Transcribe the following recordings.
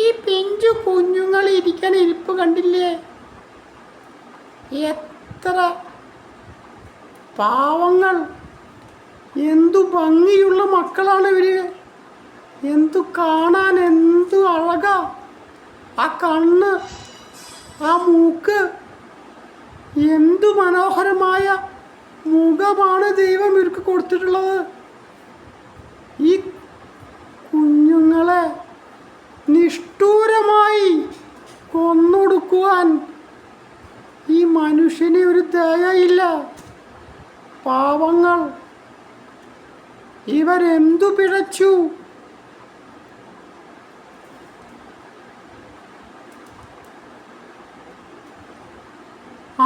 ഈ പിഞ്ചു കുഞ്ഞുങ്ങൾ ഇരിക്കാൻ ഇരിപ്പ് കണ്ടില്ലേ? എത്ര പാവങ്ങൾ! എന്തു ഭംഗിയുള്ള മക്കളാണ് ഇവര്! എന്തു കാണാൻ, എന്തു അഴകാ! ആ കണ്ണ്, ആ മൂക്ക്, എന്തു മനോഹരമായ മുഖമാണ് ദൈവം ഇവർക്ക് കൊടുത്തിട്ടുള്ളത്. ഈ കുഞ്ഞുങ്ങളെ നിഷ്ഠൂരമായി കൊന്നൊടുക്കുവാൻ ഈ മനുഷ്യന് ഒരു ദയയില്ല. പാവങ്ങൾ, ഇവരെന്തു പിഴച്ചു?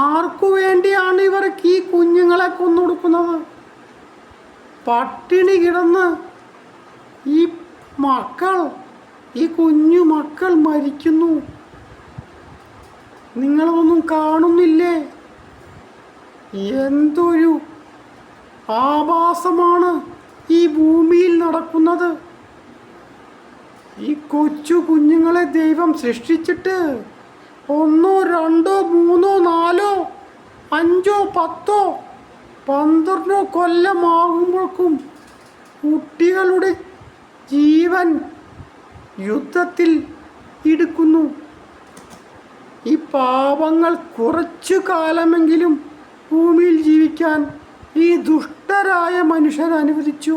ആർക്കു വേണ്ടിയാണ് ഇവർക്ക് ഈ കുഞ്ഞുങ്ങളെ കൊന്നൊടുക്കുന്നത്? പട്ടിണി കിടന്ന് ഈ മക്കൾ, ഈ കുഞ്ഞു മക്കൾ മരിക്കുന്നു. നിങ്ങളൊന്നും കാണുന്നില്ലേ? എന്തൊരു ആഭാസമാണ് ഈ ഭൂമിയിൽ നടക്കുന്നത്! ഈ കൊച്ചു കുഞ്ഞുങ്ങളെ ദൈവം സൃഷ്ടിച്ചിട്ട് 1, 2, 3, 4, 5, 10, 12 കൊല്ലമാകുമ്പോഴേക്കും കുട്ടികളുടെ ജീവൻ യുദ്ധത്തിൽ എടുക്കുന്നു. ഈ പാവങ്ങൾ കുറച്ചു കാലമെങ്കിലും ഭൂമിയിൽ ജീവിക്കാൻ ഈ ദുഷ്ടരായ മനുഷ്യർ അനുവദിച്ചു.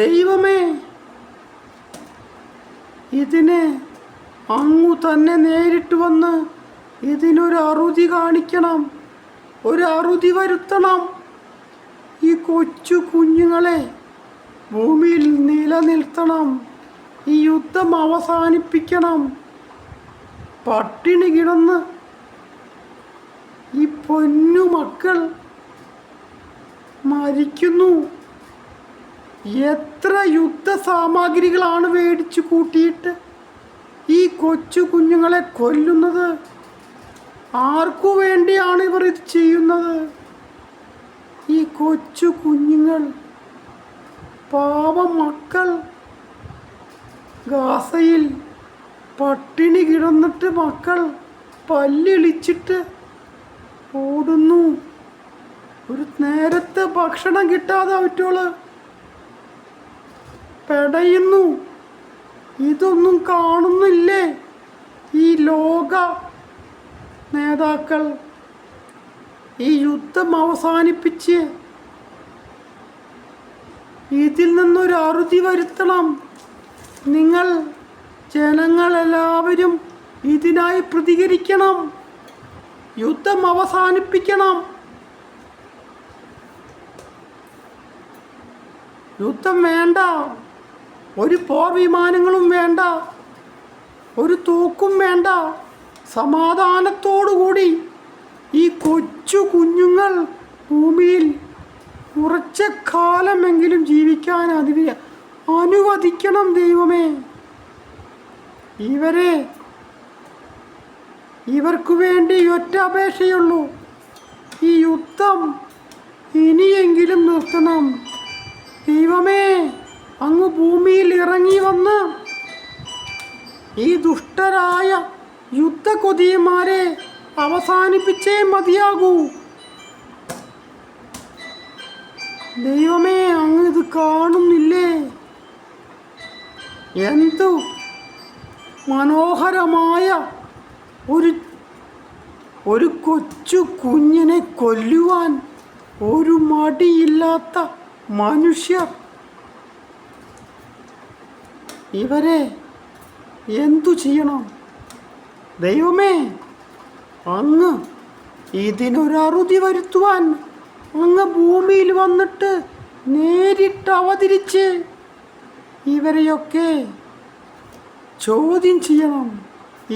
ദൈവമേ, ഇതിനെ അങ്ങു തന്നെ നേരിട്ട് വന്ന് ഇതിനൊരു അറുതി കാണിക്കണം, ഒരു അറുതി വരുത്തണം. ഈ കൊച്ചു കുഞ്ഞുങ്ങളെ ഭൂമിയിൽ നിലനിർത്തണം. ഈ യുദ്ധം അവസാനിപ്പിക്കണം. പട്ടിണി കിടന്ന് ഈ പൊന്നു മക്കൾ മരിക്കുന്നു. എത്ര യുദ്ധ സാമഗ്രികളാണ് മേടിച്ചു കൂട്ടിയിട്ട് ഈ കൊച്ചു കുഞ്ഞുങ്ങളെ കൊല്ലുന്നത്? ആർക്കു വേണ്ടിയാണ് ഇവർ ഇത് ചെയ്യുന്നത്? ഈ കൊച്ചു കുഞ്ഞുങ്ങൾ, പാവം മക്കൾ, ഗാസയിൽ പട്ടിണി കിടന്നിട്ട് മക്കൾ പല്ലിളിച്ചിട്ട് ഓടുന്നു. ഒരു നേരത്തെ ഭക്ഷണം കിട്ടാതെ അവറ്റോള് പെടയുന്നു. ഇതൊന്നും കാണുന്നില്ലേ ഈ ലോക നേതാക്കൾ? ഈ യുദ്ധം അവസാനിപ്പിച്ച് ഇതിൽ നിന്നൊരു അറുതി വരുത്തണം. നിങ്ങൾ ജനങ്ങളെല്ലാവരും ഇതിനായി പ്രതികരിക്കണം. യുദ്ധം അവസാനിപ്പിക്കണം. യുദ്ധം വേണ്ട, ഒരു പോർ വിമാനങ്ങളും വേണ്ട, ഒരു തോക്കും വേണ്ട. സമാധാനത്തോടുകൂടി ഈ കൊച്ചു കുഞ്ഞുങ്ങൾ ഭൂമിയിൽ കുറച്ച് കാലമെങ്കിലും ജീവിക്കാൻ അനുവദിക്കണം ദൈവമേ. ഇവർക്കു വേണ്ടി ഒറ്റ അപേക്ഷയുള്ളൂ, ഈ യുദ്ധം ഇനിയെങ്കിലും നിർത്തണം. ദൈവമേ, അങ്ങ് ഭൂമിയിൽ ഇറങ്ങി വന്ന് ഈ ദുഷ്ടരായ യുദ്ധകൊതിയന്മാരെ അവസാനിപ്പിച്ചേ മതിയാകൂ. ദൈവമേ, അങ്ങ് ഇത് കാണുന്നില്ലേ? എന്തു മനോഹരമായ ഒരു കൊച്ചു കുഞ്ഞിനെ കൊല്ലുവാൻ ഒരു മടിയില്ലാത്ത മനുഷ്യർ. ഇവരെ എന്തു ചെയ്യണം? ദൈവമേ, അങ്ങ് ഇതിനൊരു അറുതി വരുത്തുവാൻ അങ്ങ് ഭൂമിയിൽ വന്നിട്ട് നേരിട്ട് അവതരിച്ച് ഇവരെയൊക്കെ ചോദ്യം ചെയ്യണം.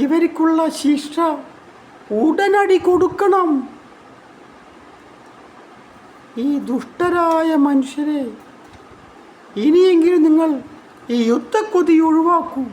ഇവർക്കുള്ള ശിക്ഷ ഉടനടി കൊടുക്കണം. ഈ ദുഷ്ടരായ മനുഷ്യരെ ഇനിയെങ്കിലും നിങ്ങൾ ഈ യുദ്ധക്കൊതി ഒഴിവാക്കൂ.